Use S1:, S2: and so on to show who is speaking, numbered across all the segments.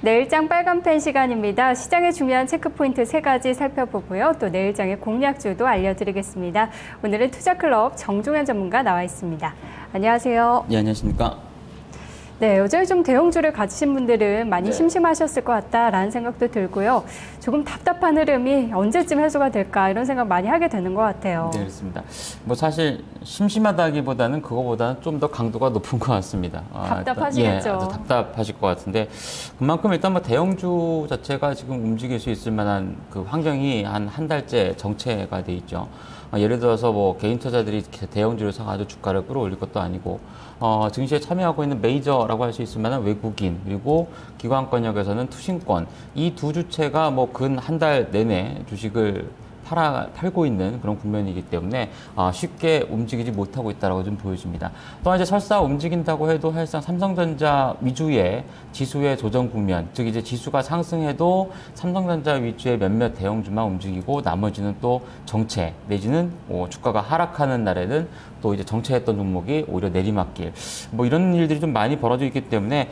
S1: 내일장 빨간펜 시간입니다. 시장의 중요한 체크포인트 3가지 살펴보고요. 또 내일장의 공략주도 알려드리겠습니다. 오늘은 투자클럽 정종현 전문가 나와 있습니다. 안녕하세요.
S2: 네, 안녕하십니까.
S1: 네, 여전히 좀 대형주를 가지신 분들은 많이
S2: 네.
S1: 심심하셨을 것 같다라는 생각도 들고요. 조금 답답한 흐름이 언제쯤 해소가 될까 이런 생각 많이 하게 되는 것 같아요.
S2: 네, 그렇습니다. 뭐 사실 심심하다기보다는 그거보다는 좀 더 강도가 높은 것 같습니다.
S1: 답답하시겠죠.
S2: 예, 아주 답답하실 것 같은데 그만큼 일단 뭐 대형주 자체가 지금 움직일 수 있을 만한 그 환경이 한 달째 정체가 돼 있죠. 예를 들어서 뭐 개인 투자자들이 대형주를 사가지고 주가를 끌어올릴 것도 아니고 증시에 참여하고 있는 메이저라고 할 수 있을 만한 외국인 그리고 기관권역에서는 투신권 이 두 주체가 뭐 근 한 달 내내 주식을 팔고 있는 그런 국면이기 때문에 쉽게 움직이지 못하고 있다고 좀 보여집니다. 또한 이제 설사 움직인다고 해도 사실상 삼성전자 위주의 지수의 조정 국면, 즉 이제 지수가 상승해도 삼성전자 위주의 몇몇 대형주만 움직이고 나머지는 또 정체 내지는 주가가 하락하는 날에는 또 이제 정체했던 종목이 오히려 내리막길 뭐 이런 일들이 좀 많이 벌어져 있기 때문에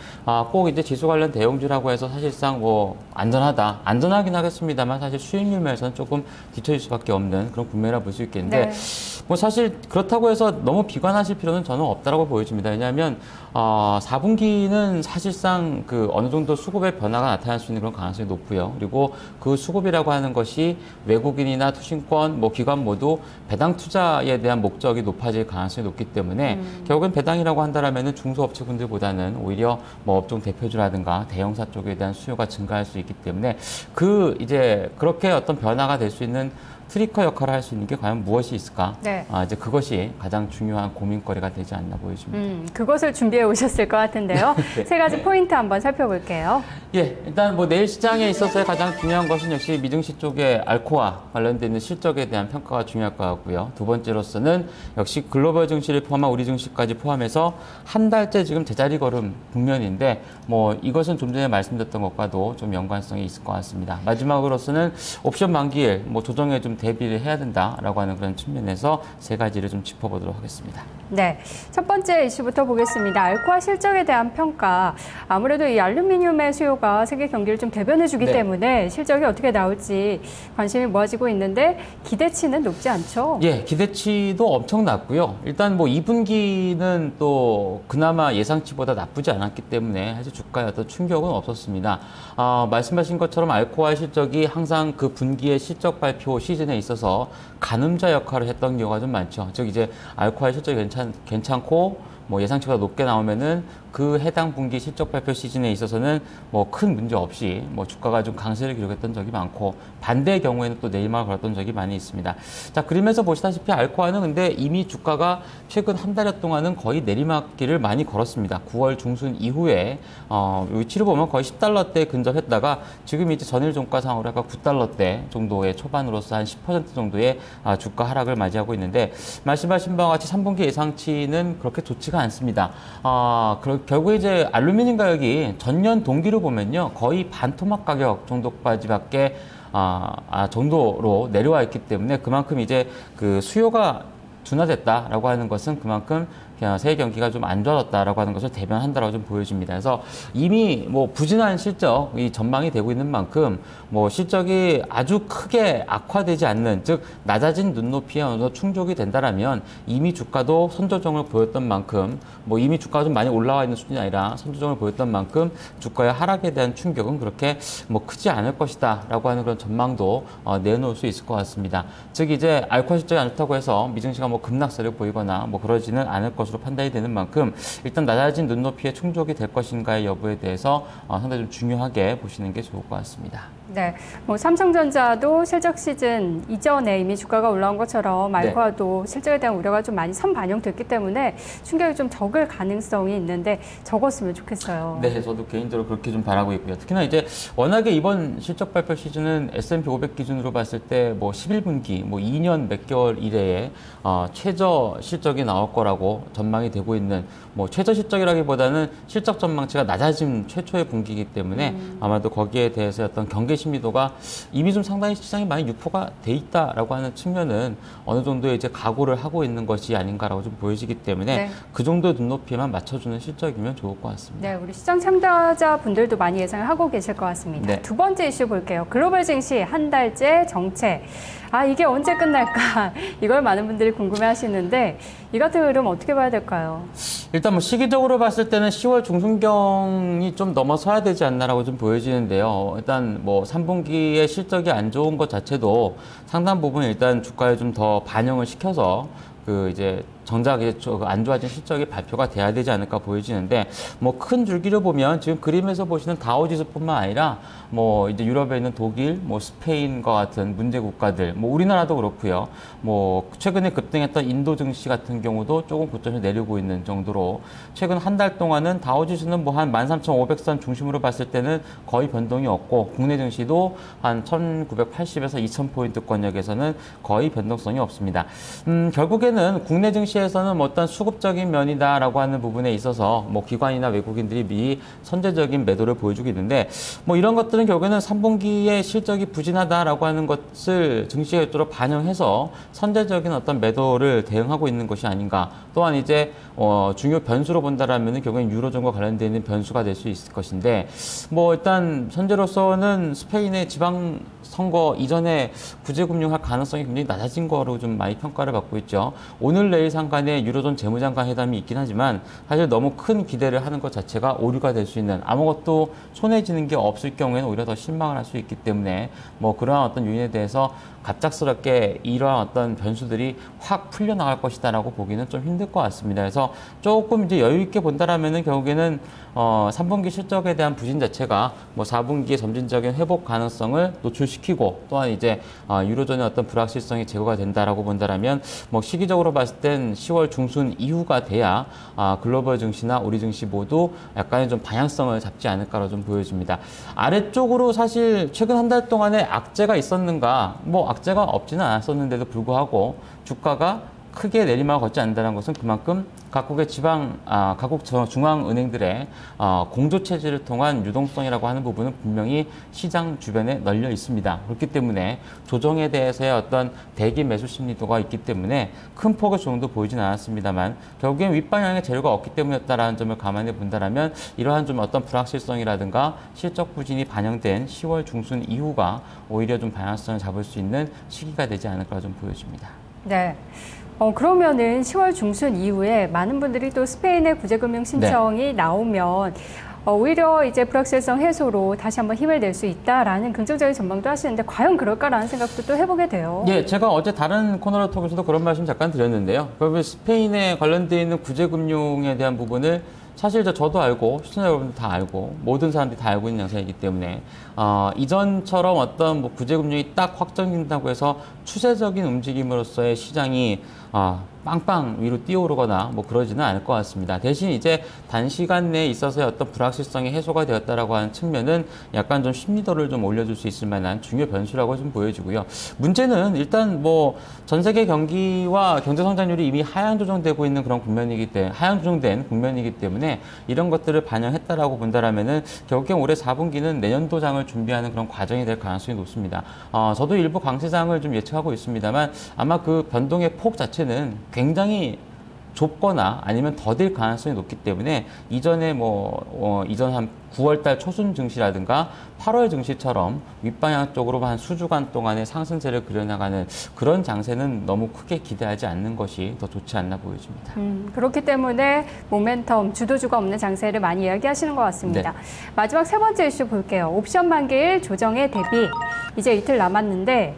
S2: 꼭 이제 지수 관련 대형주라고 해서 사실상 뭐 안전하긴 하겠습니다만 사실 수익률 면에서는 조금 뒤처질 수밖에 없는 그런 국면이라 볼 수 있겠는데 뭐 사실 그렇다고 해서 너무 비관하실 필요는 저는 없다라고 보여집니다. 왜냐하면 4분기는 사실상 그 어느 정도 수급의 변화가 나타날 수 있는 그런 가능성이 높고요. 그리고 그 수급이라고 하는 것이 외국인이나 투신권, 뭐 기관 모두 배당 투자에 대한 목적이 높아질 가능성이 높기 때문에 결국엔 배당이라고 한다라면은 중소업체군들보다는 오히려 뭐 업종 대표주라든가 대형사 쪽에 대한 수요가 증가할 수 있기 때문에 이제 그렇게 어떤 변화가 될 수 있는 트리커 역할을 할 수 있는 게 과연 무엇이 있을까?
S1: 네.
S2: 이제 그것이 가장 중요한 고민거리가 되지 않나 보여집니다.
S1: 그것을 준비해 오셨을 것 같은데요.
S2: 네.
S1: 3가지 포인트 한번 살펴볼게요.
S2: 예, 일단 뭐 내일 시장에 있어서의 가장 중요한 것은 역시 미증시 쪽의 알코와 관련된 있는 실적에 대한 평가가 중요할 것 같고요. 두 번째로서는 역시 글로벌 증시를 포함한 우리 증시까지 포함해서 한 달째 지금 제자리 걸음 국면인데 뭐 이것은 좀 전에 말씀드렸던 것과도 좀 연관성이 있을 것 같습니다. 마지막으로서는 옵션 만기일 뭐 조정에 좀 대비를 해야 된다라고 하는 그런 측면에서 3가지를 좀 짚어보도록 하겠습니다.
S1: 네, 첫 번째 이슈부터 보겠습니다. 알코아 실적에 대한 평가. 아무래도 이 알루미늄의 수요가 세계 경기를 좀 대변해주기 때문에 실적이 어떻게 나올지 관심이 모아지고 있는데 기대치는 높지 않죠?
S2: 예, 기대치도 엄청 낮고요. 일단 뭐 2분기는 또 그나마 예상치보다 나쁘지 않았기 때문에 사실 주가에 어떤 충격은 없었습니다. 말씀하신 것처럼 알코아 실적이 항상 그 분기의 실적 발표 시즌에 있어서 가늠자 역할을 했던 경우가 좀 많죠. 즉 이제 알코아 실적이 괜찮고 뭐 예상치보다 높게 나오면은 그 해당 분기 실적 발표 시즌에 있어서는 뭐 큰 문제 없이 뭐 주가가 좀 강세를 기록했던 적이 많고 반대의 경우에는 또 내리막을 걸었던 적이 많이 있습니다. 자, 그림에서 보시다시피 알코아는 근데 이미 주가가 최근 한 달여 동안은 거의 내리막길을 많이 걸었습니다. 9월 중순 이후에 위치를 보면 거의 10달러대 근접했다가 지금 이제 전일 종가상으로 약간 9달러대 정도의 초반으로서 한 10% 정도의 주가 하락을 맞이하고 있는데 말씀하신 바와 같이 3분기 예상치는 그렇게 좋지가 않습니다. 결국에 이제 알루미늄 가격이 전년 동기로 보면요 거의 반토막 가격 정도까지밖에 정도로 내려와 있기 때문에 그만큼 이제 그 수요가 둔화됐다라고 하는 것은 그만큼 세계 경기가 좀 안 좋아졌다라고 하는 것을 대변한다라고 좀 보여집니다. 그래서 이미 뭐 부진한 실적이 전망이 되고 있는 만큼 뭐 실적이 아주 크게 악화되지 않는, 즉 낮아진 눈높이에 어느 정도 충족이 된다라면 이미 주가도 선조정을 보였던 만큼 뭐 이미 주가가 좀 많이 올라와 있는 수준이 아니라 선조정을 보였던 만큼 주가의 하락에 대한 충격은 그렇게 뭐 크지 않을 것이다라고 하는 그런 전망도 내놓을 수 있을 것 같습니다. 즉 이제 알코올 실적이 안 좋다고 해서 미증시가 뭐 급락세를 보이거나 뭐 그러지는 않을 것으로 판단이 되는 만큼 일단 낮아진 눈높이에 충족이 될 것인가의 여부에 대해서 상당히 좀 중요하게 보시는 게 좋을 것 같습니다.
S1: 네, 뭐 삼성전자도 실적 시즌 이전에 이미 주가가 올라온 것처럼 알코아도 실적에 대한 우려가 좀 많이 선반영됐기 때문에 충격이 좀 적을 가능성이 있는데 적었으면 좋겠어요.
S2: 네, 저도 개인적으로 그렇게 좀 바라고 있고요. 특히나 이제 워낙에 이번 실적 발표 시즌은 S&P 500 기준으로 봤을 때 뭐 11분기, 뭐 2년 몇 개월 이내에 최저 실적이 나올 거라고 전망이 되고 있는 뭐 최저 실적이라기보다는 실적 전망치가 낮아진 최초의 분기이기 때문에 아마도 거기에 대해서 어떤 경계 심리도가 이미 좀 상당히 시장이 많이 유포가 돼 있다라고 하는 측면은 어느 정도 이제 각오를 하고 있는 것이 아닌가라고 좀 보여지기 때문에
S1: 네.
S2: 그 정도 눈높이만 맞춰주는 실적이면 좋을 것 같습니다.
S1: 네, 우리 시장 참가자 분들도 많이 예상을 하고 계실 것 같습니다.
S2: 네.
S1: 두 번째 이슈 볼게요. 글로벌 증시 한 달째 정체. 이게 언제 끝날까? 이걸 많은 분들이 궁금해 하시는데 이 같은 흐름 어떻게 봐야 될까요?
S2: 일단 뭐 시기적으로 봤을 때는 10월 중순경이 좀 넘어서야 되지 않나라고 좀 보여지는데요. 일단 뭐 3분기의 실적이 안 좋은 것 자체도 상당 부분 일단 주가에 좀 더 반영을 시켜서 그 이제 정작 안 좋아진 실적이 발표가 돼야 되지 않을까 보여지는데 뭐 큰 줄기를 보면 지금 그림에서 보시는 다우지수뿐만 아니라 뭐 이제 유럽에 있는 독일, 뭐 스페인과 같은 문제 국가들, 뭐 우리나라도 그렇고요. 뭐 최근에 급등했던 인도 증시 같은 경우도 조금 고점을 내리고 있는 정도로 최근 한 달 동안은 다우지수는 뭐 한 13,500선 중심으로 봤을 때는 거의 변동이 없고 국내 증시도 한 1,980에서 2,000포인트권역에서는 거의 변동성이 없습니다. 결국에는 국내 증시에서는 뭐 어떤 수급적인 면이다라고 하는 부분에 있어서 뭐 기관이나 외국인들이 미리 선제적인 매도를 보여주고 있는데 뭐 이런 것들은 결국에는 3분기의 실적이 부진하다라고 하는 것을 증시 결도로 반영해서 선제적인 어떤 매도를 대응하고 있는 것이 아닌가. 또한 이제 중요 변수로 본다라면은 결국엔 유로존과 관련되어 있는 변수가 될 수 있을 것인데 뭐 일단 현재로서는 스페인의 지방 선거 이전에 구제금융할 가능성이 굉장히 낮아진 거로 좀 많이 평가를 받고 있죠. 오늘 내일 상간에 유로존 재무장관 회담이 있긴 하지만 사실 너무 큰 기대를 하는 것 자체가 오류가 될 수 있는 아무것도 손해지는 게 없을 경우에는 오히려 더 실망을 할 수 있기 때문에 뭐 그러한 어떤 요인에 대해서 갑작스럽게 이러한 어떤 변수들이 확 풀려나갈 것이다라고 보기는 좀 힘들 것 같습니다. 그래서 조금 이제 여유 있게 본다라면은 결국에는 3분기 실적에 대한 부진 자체가 뭐 4분기의 점진적인 회복 가능성을 노출시키고 또한 이제 유로존의 어떤 불확실성이 제거가 된다라고 본다라면 뭐 시기적으로 봤을 땐 10월 중순 이후가 돼야 글로벌 증시나 우리 증시 모두 약간의 좀 방향성을 잡지 않을까로 좀 보여집니다. 아래쪽으로 사실 최근 한 달 동안에 악재가 있었는가? 뭐 악재가 없지는 않았었는데도 불구하고 주가가 크게 내리막을 걷지 않는다는 것은 그만큼 각국의 각국 중앙은행들의 공조 체제를 통한 유동성이라고 하는 부분은 분명히 시장 주변에 널려 있습니다. 그렇기 때문에 조정에 대해서의 어떤 대기 매수 심리도가 있기 때문에 큰 폭의 조정도 보이진 않았습니다만 결국엔 윗방향의 재료가 없기 때문이었다라는 점을 감안해 본다라면 이러한 좀 어떤 불확실성이라든가 실적 부진이 반영된 10월 중순 이후가 오히려 좀 방향성을 잡을 수 있는 시기가 되지 않을까 좀 보여집니다.
S1: 네. 그러면은 10월 중순 이후에 많은 분들이 또 스페인의 구제금융 신청이 나오면 오히려 이제 불확실성 해소로 다시 한번 힘을 낼 수 있다라는 긍정적인 전망도 하시는데 과연 그럴까라는 생각도 또 해보게 돼요.
S2: 예, 제가 어제 다른 코너를 통해서도 그런 말씀 잠깐 드렸는데요. 그러면 스페인에 관련되어 있는 구제금융에 대한 부분을 사실 저도 알고 시청자 여러분들 다 알고 모든 사람들이 다 알고 있는 양상이기 때문에 이전처럼 어떤 뭐 구제금융이 딱 확정된다고 해서 추세적인 움직임으로서의 시장이 빵빵 위로 뛰어오르거나 뭐 그러지는 않을 것 같습니다. 대신 이제 단시간 내에 있어서의 어떤 불확실성이 해소가 되었다라고 하는 측면은 약간 좀 심리도를 좀 올려줄 수 있을 만한 중요 변수라고 좀 보여지고요. 문제는 일단 뭐 전 세계 경기와 경제 성장률이 이미 하향 조정되고 있는 그런 국면이기 때문에 하향 조정된 국면이기 때문에 이런 것들을 반영했다라고 본다라면은 결국엔 올해 4분기는 내년도장을 준비하는 그런 과정이 될 가능성이 높습니다. 저도 일부 강세장을 좀 예측하고 있습니다만 아마 그 변동의 폭 자체는 굉장히 좁거나 아니면 더딜 가능성이 높기 때문에 이전에 이전 한 9월달 초순 증시라든가 8월 증시처럼 윗방향 쪽으로 한 수주간 동안의 상승세를 그려나가는 그런 장세는 너무 크게 기대하지 않는 것이 더 좋지 않나 보여집니다.
S1: 그렇기 때문에 모멘텀, 주도주가 없는 장세를 많이 이야기하시는 것 같습니다. 네. 마지막 세 번째 이슈 볼게요. 옵션 만기일 조정에 대비 이제 이틀 남았는데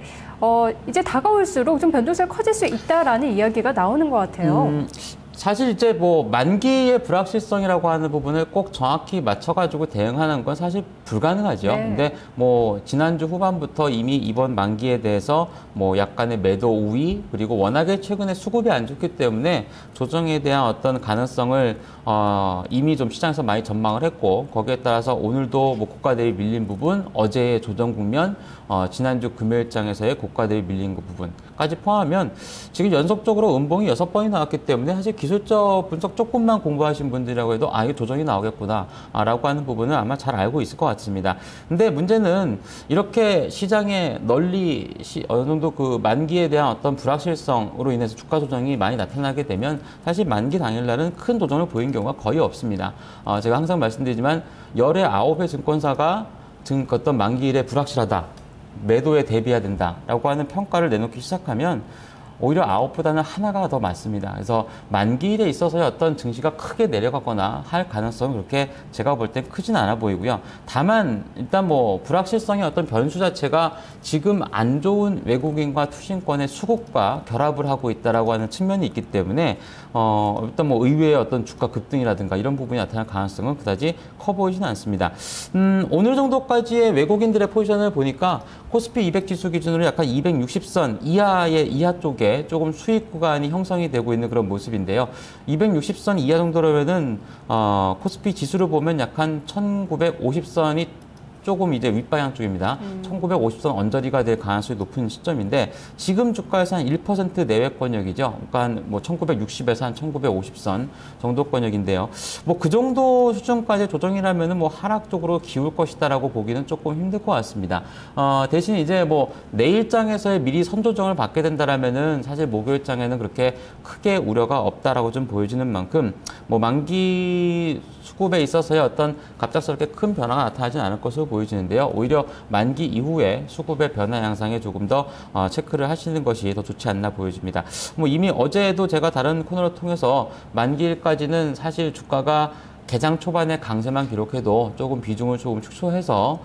S1: 이제 다가올수록 좀 변동성이 커질 수 있다라는 이야기가 나오는 것 같아요.
S2: 사실 이제 뭐 만기의 불확실성이라고 하는 부분을 꼭 정확히 맞춰가지고 대응하는 건 사실 불가능하죠.
S1: 네.
S2: 근데 뭐 지난주 후반부터 이미 이번 만기에 대해서 뭐 약간의 매도 우위 그리고 워낙에 최근에 수급이 안 좋기 때문에 조정에 대한 어떤 가능성을 이미 좀 시장에서 많이 전망을 했고 거기에 따라서 오늘도 뭐 고가 대비 밀린 부분, 어제의 조정 국면, 지난주 금요일장에서의 고가 대비 밀린 그 부분까지 포함하면 지금 연속적으로 음봉이 6번이 나왔기 때문에 사실 기술적 분석 조금만 공부하신 분들이라고 해도 이게 조정이 나오겠구나 라고 하는 부분은 아마 잘 알고 있을 것 같습니다. 근데 문제는 이렇게 시장에 널리 어느 정도 그 만기에 대한 어떤 불확실성으로 인해서 주가 조정이 많이 나타나게 되면 사실 만기 당일날은 큰 조정을 보인 경우가 거의 없습니다. 제가 항상 말씀드리지만 열의 9의 증권사가 어떤 만기일에 불확실하다. 매도에 대비해야 된다라고 하는 평가를 내놓기 시작하면 오히려 9보다는 하나가 더 많습니다. 그래서 만기일에 있어서의 어떤 증시가 크게 내려가거나 할 가능성은 그렇게 제가 볼 땐 크진 않아 보이고요. 다만 일단 뭐 불확실성의 어떤 변수 자체가 지금 안 좋은 외국인과 투신권의 수급과 결합을 하고 있다라고 하는 측면이 있기 때문에 일단 뭐 의외의 어떤 주가 급등이라든가 이런 부분이 나타날 가능성은 그다지 커 보이지는 않습니다. 오늘 정도까지의 외국인들의 포지션을 보니까 코스피 200 지수 기준으로 약간 260선 이하 쪽에 조금 수익 구간이 형성이 되고 있는 그런 모습인데요. 260선 이하 정도라면은 코스피 지수를 보면 약간 1950선이 조금 이제 윗방향 쪽입니다. 1950선 언저리가 될 가능성이 높은 시점인데 지금 주가에서 한 1% 내외권역이죠. 그러니까 뭐 1960에서 한 1950선 정도권역인데요. 뭐 그 정도 수준까지 조정이라면은 뭐 하락 쪽으로 기울 것이다라고 보기는 조금 힘들 것 같습니다. 대신 이제 뭐 내일장에서의 미리 선조정을 받게 된다라면은 사실 목요일장에는 그렇게 크게 우려가 없다라고 좀 보여지는 만큼 뭐 만기 수급에 있어서의 어떤 갑작스럽게 큰 변화가 나타나지는 않을 것으로 보여지는데요. 오히려 만기 이후에 수급의 변화 양상에 조금 더 체크를 하시는 것이 더 좋지 않나 보여집니다. 뭐 이미 어제도 제가 다른 코너를 통해서 만기일까지는 사실 주가가 개장 초반에 강세만 기록해도 조금 비중을 조금 축소해서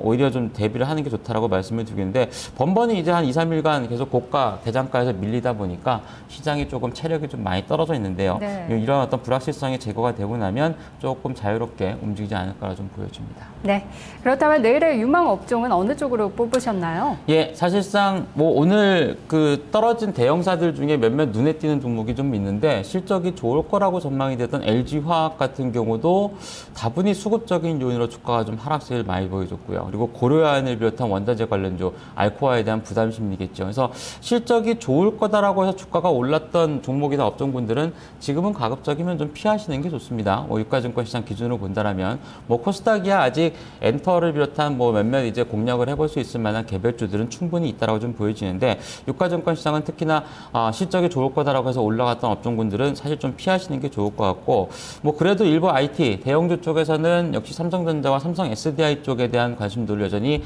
S2: 오히려 좀 대비를 하는 게 좋다라고 말씀을 드리는데 번번이 이제 한 2, 3일간 계속 고가 대장가에서 밀리다 보니까 시장이 조금 체력이 좀 많이 떨어져 있는데요.
S1: 네.
S2: 이런 어떤 불확실성이 제거가 되고 나면 조금 자유롭게 움직이지 않을까라 좀 보여집니다.
S1: 네. 그렇다면 내일의 유망 업종은 어느 쪽으로 뽑으셨나요?
S2: 예, 사실상 뭐 오늘 그 떨어진 대형사들 중에 몇몇 눈에 띄는 종목이 좀 있는데 실적이 좋을 거라고 전망이 됐던 LG화학 같은 경우도 다분히 수급적인 요인으로 주가가 좀 하락세를 많이 보여줬고요. 그리고 고려아연을 비롯한 원자재 관련주 알코아에 대한 부담 심리겠죠. 그래서 실적이 좋을 거다라고 해서 주가가 올랐던 종목이나 업종군들은 지금은 가급적이면 좀 피하시는 게 좋습니다. 뭐 유가증권 시장 기준으로 본다라면 뭐 코스닥이야 아직 엔터를 비롯한 뭐 몇몇 이제 공략을 해볼 수 있을 만한 개별주들은 충분히 있다라고 좀 보여지는데 유가증권 시장은 특히나 실적이 좋을 거다라고 해서 올라갔던 업종군들은 사실 좀 피하시는 게 좋을 것 같고 뭐 그래도 일부 IT 대형주 쪽에서는 역시 삼성전자와 삼성 SDI 쪽에 대한 관심도를 여전히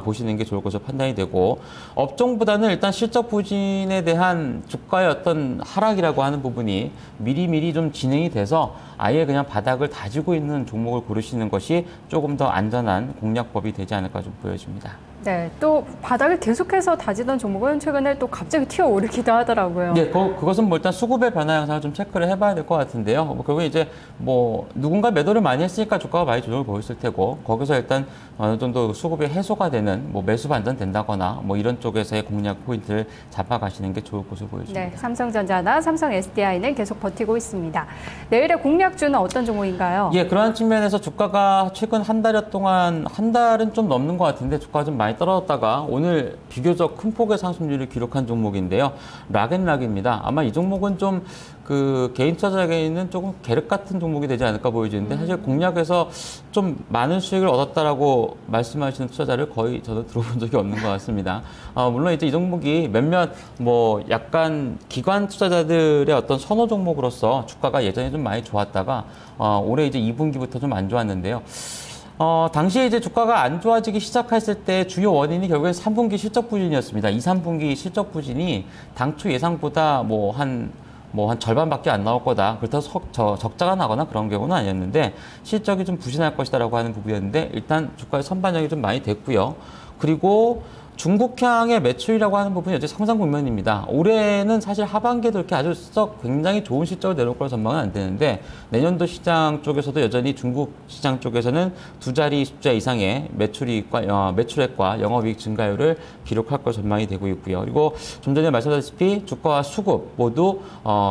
S2: 보시는 게 좋을 것으로 판단이 되고 업종보다는 일단 실적 부진에 대한 주가의 어떤 하락이라고 하는 부분이 미리미리 좀 진행이 돼서 아예 그냥 바닥을 다지고 있는 종목을 고르시는 것이 조금 더 안전한 공략법이 되지 않을까 좀 보여집니다.
S1: 네, 또 바닥을 계속해서 다지던 종목은 최근에 또 갑자기 튀어오르기도 하더라고요.
S2: 네, 그것은 뭐 일단 수급의 변화 양상을 좀 체크를 해봐야 될 것 같은데요. 뭐 결국에 이제 뭐 누군가 매도를 많이 했으니까 주가가 많이 조정을 보였을 테고 거기서 일단 어느 정도 수급이 해소가 되는 뭐 매수 반전 된다거나 뭐 이런 쪽에서의 공략 포인트를 잡아가시는 게 좋을 것으로 보여집니다.
S1: 네, 삼성전자나 삼성 SDI는 계속 버티고 있습니다. 내일의 공략주는 어떤 종목인가요?
S2: 예, 그러한 측면에서 주가가 최근 한 달여 동안 한 달은 좀 넘는 것 같은데 주가가 좀 많이 떨어졌다가 오늘 비교적 큰 폭의 상승률을 기록한 종목인데요. 락앤락입니다. 아마 이 종목은 좀 그 개인 투자자에게는 조금 계륵 같은 종목이 되지 않을까 보여지는데 사실 공략에서 좀 많은 수익을 얻었다라고 말씀하시는 투자자를 거의 저도 들어본 적이 없는 것 같습니다. 물론 이제 이 종목이 몇몇 뭐 약간 기관 투자자들의 어떤 선호 종목으로서 주가가 예전에 좀 많이 좋았다가 올해 이제 2분기부터 좀 안 좋았는데요. 당시에 이제 주가가 안 좋아지기 시작했을 때 주요 원인이 결국엔 3분기 실적 부진이었습니다. 2, 3분기 실적 부진이 당초 예상보다 한 절반밖에 안 나올 거다. 그렇다고 적자가 나거나 그런 경우는 아니었는데 실적이 좀 부진할 것이다라고 하는 부분이었는데 일단 주가의 선반영이 좀 많이 됐고요. 그리고 중국향의 매출이라고 하는 부분이 어제 상상 국면입니다. 올해는 사실 하반기에도 이렇게 아주 굉장히 좋은 실적을 내놓을 거라 전망은 안 되는데 내년도 시장 쪽에서도 여전히 중국 시장 쪽에서는 두 자리 숫자 이상의 매출액과 영업이익 증가율을 기록할 걸 전망이 되고 있고요. 그리고 좀 전에 말씀드렸다시피 주가와 수급 모두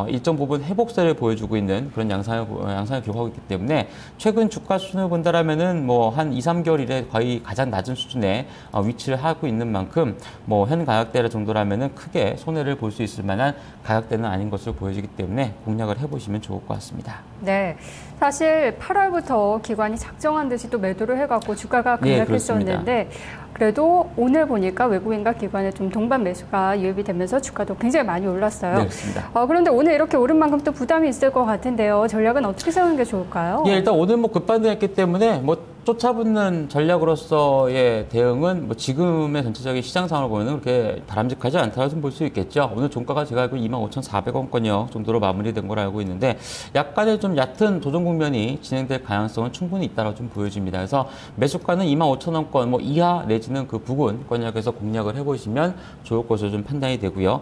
S2: 일정 부분 회복세를 보여주고 있는 그런 양상을 기록하고 있기 때문에 최근 주가 수준을 본다라면은 뭐 한 2, 3개월 이래 거의 가장 낮은 수준에 위치를 하고 있는 만큼 뭐 현 가격대 정도라면은 크게 손해를 볼 수 있을 만한 가격대는 아닌 것으로 보여지기 때문에 공략을 해보시면 좋을 것 같습니다.
S1: 네, 사실 8월부터 기관이 작정한 듯이 또 매도를 해갖고 주가가 급락했었는데 그래도 오늘 보니까 외국인과 기관의 좀 동반 매수가 유입이 되면서 주가도 굉장히 많이 올랐어요.
S2: 네, 그렇습니다.
S1: 그런데 오늘 이렇게 오른 만큼 또 부담이 있을 것 같은데요. 전략은 어떻게 세우는 게 좋을까요?
S2: 예, 일단 오늘 뭐 급반등했기 때문에 뭐 쫓아붙는 전략으로서의 대응은 뭐 지금의 전체적인 시장 상황을 보면 그렇게 바람직하지 않다고 좀 볼 수 있겠죠. 오늘 종가가 제가 알고 25,400원권역 정도로 마무리된 걸 알고 있는데 약간의 좀 얕은 조정 국면이 진행될 가능성은 충분히 있다고 좀 보여집니다. 그래서 매수가는 25,000원권 뭐 이하 내지는 그 부근 권역에서 공략을 해보시면 좋을 것으로 좀 판단이 되고요.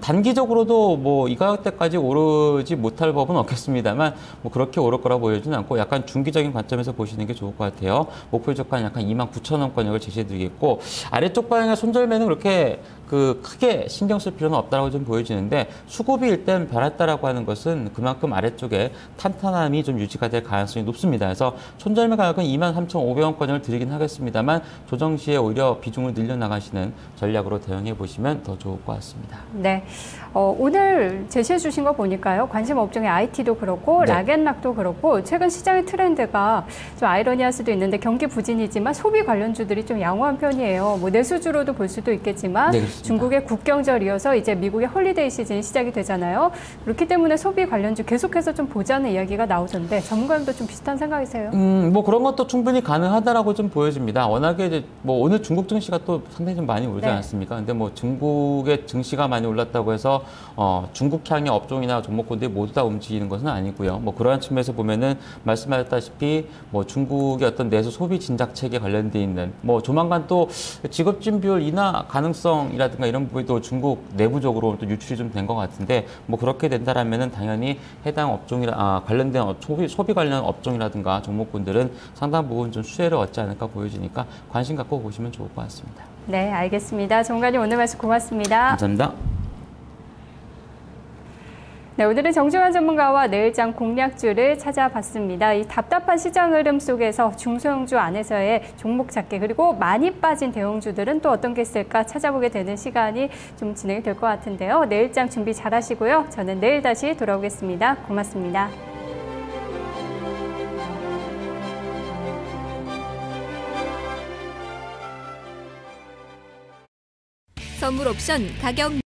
S2: 단기적으로도 뭐 이 가격대까지 오르지 못할 법은 없겠습니다만 뭐 그렇게 오를 거라 보여지는 않고 약간 중기적인 관점에서 보시는 게 좋을 것 같아요. 목표 저가는 약간 29,000원권역을 제시해드리겠고 아래쪽 방향의 손절매는 그렇게 크게 신경 쓸 필요는 없다고 좀 보여지는데 수급이 일단 변했다라고 하는 것은 그만큼 아래쪽에 탄탄함이 좀 유지가 될 가능성이 높습니다. 그래서 손절매 가격은 23,500원권을 드리긴 하겠습니다만 조정 시에 오히려 비중을 늘려나가시는 전략으로 대응해 보시면 더 좋을 것 같습니다.
S1: 네, 오늘 제시해 주신 거 보니까요. 관심 업종의 IT도 그렇고
S2: 네.
S1: 락앤락도 그렇고 최근 시장의 트렌드가 좀 아이러니할 수도 있는데 경기 부진이지만 소비 관련주들이 좀 양호한 편이에요. 뭐 내수주로도 볼 수도 있겠지만
S2: 네,
S1: 중국의 국경절이어서 이제 미국의 홀리데이 시즌이 시작이 되잖아요. 그렇기 때문에 소비 관련주 계속해서 좀 보자는 이야기가 나오던데 전문가님도 좀 비슷한 생각이세요?
S2: 뭐 그런 것도 충분히 가능하다라고 좀 보여집니다. 워낙에 이제 뭐 오늘 중국 증시가 또 상당히 좀 많이 오르지
S1: 네.
S2: 않았습니까? 근데 뭐 중국의 증시가 많이 올랐다고 해서 중국향의 업종이나 종목군들이 모두 다 움직이는 것은 아니고요. 뭐 그러한 측면에서 보면은 말씀하셨다시피 뭐 중국의 어떤 내수 소비 진작 체계 관련돼 있는 뭐 조만간 또 직업진 비율 인하 가능성이라든가 이런 부분도 중국 내부적으로 또 유출이 좀 된 것 같은데 뭐 그렇게 된다라면은 당연히 해당 업종이나 관련된 소비 관련 업종이라든가 종목군들은 상당 부분 좀 수혜를 얻지 않을까 보여지니까 관심 갖고 보시면 좋을 것 같습니다.
S1: 네, 알겠습니다. 전문가님 오늘 말씀 고맙습니다.
S2: 감사합니다.
S1: 네, 오늘은 정중환 전문가와 내일장 공략주를 찾아봤습니다. 이 답답한 시장 흐름 속에서 중소형주 안에서의 종목 찾기 그리고 많이 빠진 대형주들은 또 어떤 게 있을까 찾아보게 되는 시간이 좀 진행이 될 것 같은데요. 내일장 준비 잘 하시고요. 저는 내일 다시 돌아오겠습니다. 고맙습니다.
S3: 선물 옵션 가격